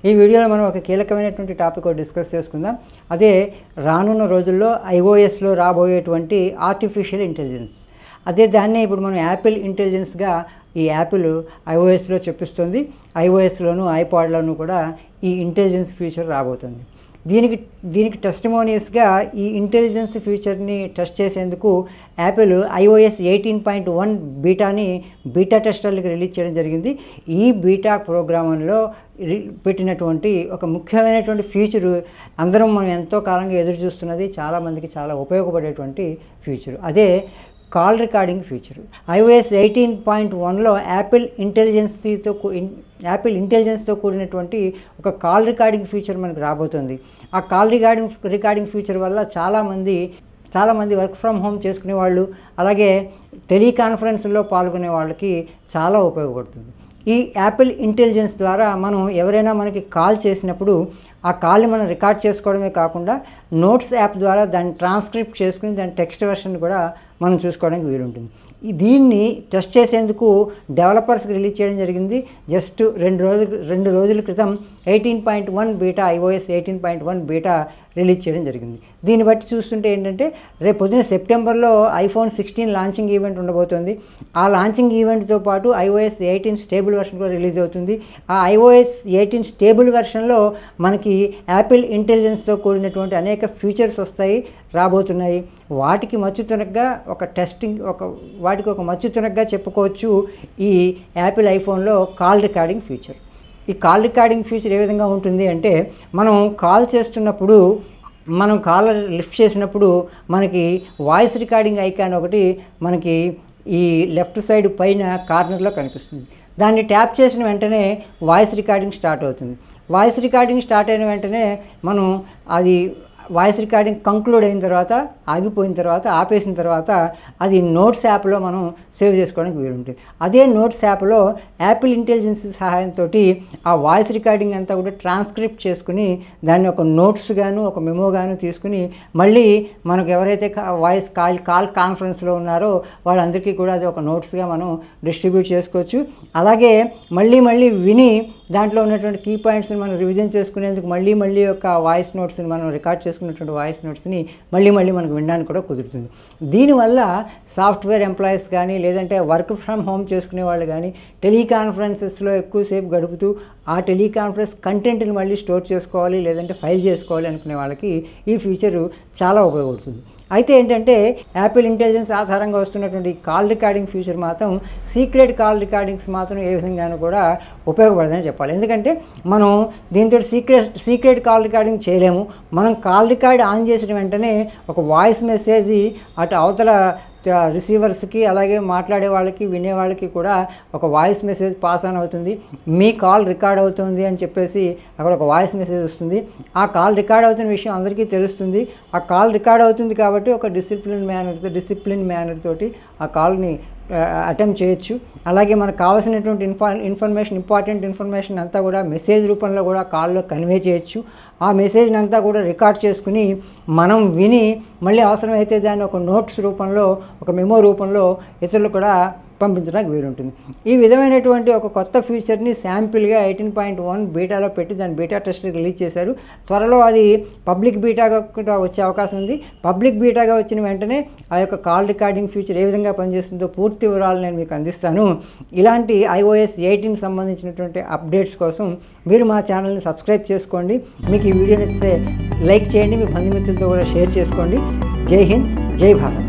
ఈ వీడియోలో మనం ఒక కీలకమైనటువంటి టాపిక్ డిస్కస్ చేసుకుందాం. అదే రానున్న రోజుల్లో iOSలో రాబోయేటువంటి ఆర్టిఫిషియల్ ఇంటెలిజెన్స్. అదే దాన్నే ఇప్పుడు మనం యాపిల్ ఇంటెలిజెన్స్గా ఈ యాపిల్ iOSలో చెప్పిస్తుంది. iOSలోను ఐపాడ్లోను కూడా ఈ ఇంటెలిజెన్స్ ఫీచర్ రాబోతుంది. దీనికి టెస్టిమోనియస్గా ఈ ఇంటెలిజెన్స్ ఫీచర్ని టెస్ట్ చేసేందుకు యాపిల్ iOS 18.1 బీటా టెస్టర్లకు రిలీజ్ చేయడం జరిగింది. ఈ బీటా ప్రోగ్రాంలో పెట్టినటువంటి ఒక ముఖ్యమైనటువంటి ఫీచరు అందరం మనం ఎంతో కాలంగా ఎదురు చూస్తున్నది, చాలామందికి చాలా ఉపయోగపడేటువంటి ఫీచరు. అదే కాల్ రికార్డింగ్ ఫీచర్. iOS 18.1లో యాపిల్ ఇంటెలిజెన్స్తో కూడినటువంటి ఒక కాల్ రికార్డింగ్ ఫీచర్ మనకు రాబోతుంది. ఆ కాల్ రికార్డింగ్ ఫీచర్ వల్ల చాలామంది వర్క్ ఫ్రమ్ హోమ్ చేసుకునే వాళ్ళు, అలాగే టెలికాన్ఫరెన్స్లో పాల్గొనే వాళ్ళకి చాలా ఉపయోగపడుతుంది. ఈ యాపిల్ ఇంటెలిజెన్స్ ద్వారా మనం ఎవరైనా మనకి కాల్ చేసినప్పుడు ఆ కాల్ని మనం రికార్డ్ చేసుకోవడమే కాకుండా నోట్స్ యాప్ ద్వారా దాన్ని ట్రాన్స్క్రిప్ట్ చేసుకుని దాని టెక్స్ట్ వెర్షన్ కూడా మనం చూసుకోవడానికి వీలుంటుంది. దీన్ని టెస్ట్ చేసేందుకు డెవలపర్స్కి రిలీజ్ చేయడం జరిగింది. జస్ట్ రెండు రోజుల క్రితం 18.1 బీటా iOS 18.1 బీటా రిలీజ్ చేయడం జరిగింది. దీన్ని బట్టి చూస్తుంటే ఏంటంటే రేపు పొద్దున సెప్టెంబర్లో iPhone 16 లాంచింగ్ ఈవెంట్ ఉండబోతుంది. ఆ లాంచింగ్ ఈవెంట్తో పాటు iOS 18 స్టేబుల్ వెర్షన్ కూడా రిలీజ్ అవుతుంది. ఆ iOS 18 స్టేబుల్ వెర్షన్లో మనకి యాపిల్ ఇంటెలిజెన్స్తో కూడినటువంటి అనేక ఫీచర్స్ రాబోతున్నాయి. వాటికి మచ్చుతునగ్గా చెప్పుకోవచ్చు ఈ యాపిల్ ఐఫోన్లో కాల్ రికార్డింగ్ ఫీచర్. ఈ కాల్ రికార్డింగ్ ఫీచర్ ఏ విధంగా ఉంటుంది అంటే, మనం కాల్ చేస్తున్నప్పుడు మనం కాలర్ లిఫ్ట్ చేసినప్పుడు మనకి వాయిస్ రికార్డింగ్ ఐకాన్ ఒకటి మనకి ఈ లెఫ్ట్ సైడ్ పైన కార్నర్లో కనిపిస్తుంది. దాన్ని ట్యాప్ చేసిన వెంటనే వాయిస్ రికార్డింగ్ స్టార్ట్ అవుతుంది. వాయిస్ రికార్డింగ్ స్టార్ట్ అయిన వెంటనే మనం అది వాయిస్ రికార్డింగ్ కంక్లూడ్ అయిన తర్వాత, ఆపేసిన తర్వాత అది నోట్స్ యాప్లో మనం సేవ్ చేసుకోవడానికి వీలుంటుంది. అదే నోట్స్ యాప్లో యాపిల్ ఇంటెలిజెన్స్ సహాయంతో ఆ వాయిస్ రికార్డింగ్ అంతా కూడా ట్రాన్స్క్రిప్ట్ చేసుకుని దాన్ని ఒక నోట్స్ గాను ఒక మెమో గాను తీసుకుని మళ్ళీ మనకు ఎవరైతే వాయిస్ కాల్ కాన్ఫరెన్స్లో ఉన్నారో వాళ్ళందరికీ కూడా అది ఒక నోట్స్గా మనం డిస్ట్రిబ్యూట్ చేసుకోవచ్చు. అలాగే మళ్ళీ విని దాంట్లో ఉన్నటువంటి కీ పాయింట్స్ని మనం రివిజన్ చేసుకునేందుకు మళ్ళీ యొక్క వాయిస్ నోట్స్ని మనం రికార్డ్ చేసుకున్నటువంటి వాయిస్ నోట్స్ని మళ్ళీ మనకు వినడానికి కూడా కుదురుతుంది. దీనివల్ల సాఫ్ట్వేర్ ఎంప్లాయీస్ కానీ, లేదంటే వర్క్ ఫ్రమ్ హోమ్ చేసుకునే వాళ్ళు కానీ, టెలికాన్ఫరెన్సెస్లో ఎక్కువసేపు గడుపుతూ ఆ టెలికాన్ఫరెన్స్ కంటెంట్ని మళ్ళీ స్టోర్ చేసుకోవాలి, లేదంటే ఫైల్ చేసుకోవాలి అనుకునే వాళ్ళకి ఈ ఫీచరు చాలా ఉపయోగపడుతుంది. అయితే ఏంటంటే యాపిల్ ఇంటెలిజెన్స్ ఆధారంగా వస్తున్నటువంటి కాల్ రికార్డింగ్ ఫీచర్ మాత్రం సీక్రెట్ కాల్ రికార్డింగ్స్ మాత్రం ఏ విధంగానూ కూడా ఉపయోగపడదని చెప్పాలి. ఎందుకంటే మనం దీంతో సీక్రెట్ కాల్ రికార్డింగ్ చేయలేము. మనం కాల్ రికార్డ్ ఆన్ చేసిన వెంటనే ఒక వాయిస్ మెసేజ్ అటు అవతల రిసీవర్స్కి, అలాగే మాట్లాడే వాళ్ళకి, వినే వాళ్ళకి కూడా ఒక వాయిస్ మెసేజ్ పాస్ ఆన్ అవుతుంది. మీ కాల్ రికార్డ్ అవుతుంది అని చెప్పేసి అక్కడ ఒక వాయిస్ మెసేజ్ వస్తుంది. ఆ కాల్ రికార్డ్ అవుతున్న విషయం అందరికీ తెలుస్తుంది. ఆ కాల్ రికార్డ్ అవుతుంది కాబట్టి ఒక డిసిప్లిన్ మేనర్ తోటి ఆ కాల్ని అటెంప్ట్ చేయొచ్చు. అలాగే మనకు కావాల్సినటువంటి ఇంపార్టెంట్ ఇన్ఫర్మేషన్ అంతా కూడా మెసేజ్ రూపంలో కూడా కాల్లో కన్వే చేయొచ్చు. ఆ మెసేజ్ని అంతా కూడా రికార్డ్ చేసుకుని మనం విని మళ్ళీ అవసరమైతే దాన్ని ఒక నోట్స్ రూపంలో, ఒక మెమో రూపంలో ఇతరులు కూడా పంపించడానికి వీలుంటుంది. ఈ విధమైనటువంటి ఒక కొత్త ఫీచర్ని శాంపిల్గా 18.1 బీటాలో పెట్టి దాని బీటా టెస్ట్ని రిలీజ్ చేశారు. త్వరలో అది పబ్లిక్ బీటాగా కూడా వచ్చే అవకాశం ఉంది. పబ్లిక్ బీటాగా వచ్చిన వెంటనే ఆ యొక్క కాల్ రికార్డింగ్ ఫీచర్ ఏ విధంగా పనిచేస్తుందో పూర్తి వివరాలు నేను మీకు అందిస్తాను. ఇలాంటి iOS 18 సంబంధించినటువంటి అప్డేట్స్ కోసం మీరు మా ఛానల్ని సబ్స్క్రైబ్ చేసుకోండి. మీకు ఈ వీడియో నచ్చితే లైక్ చేయండి, మీ బంధుమిత్రులతో కూడా షేర్ చేసుకోండి. జై హింద్, జై భారత్.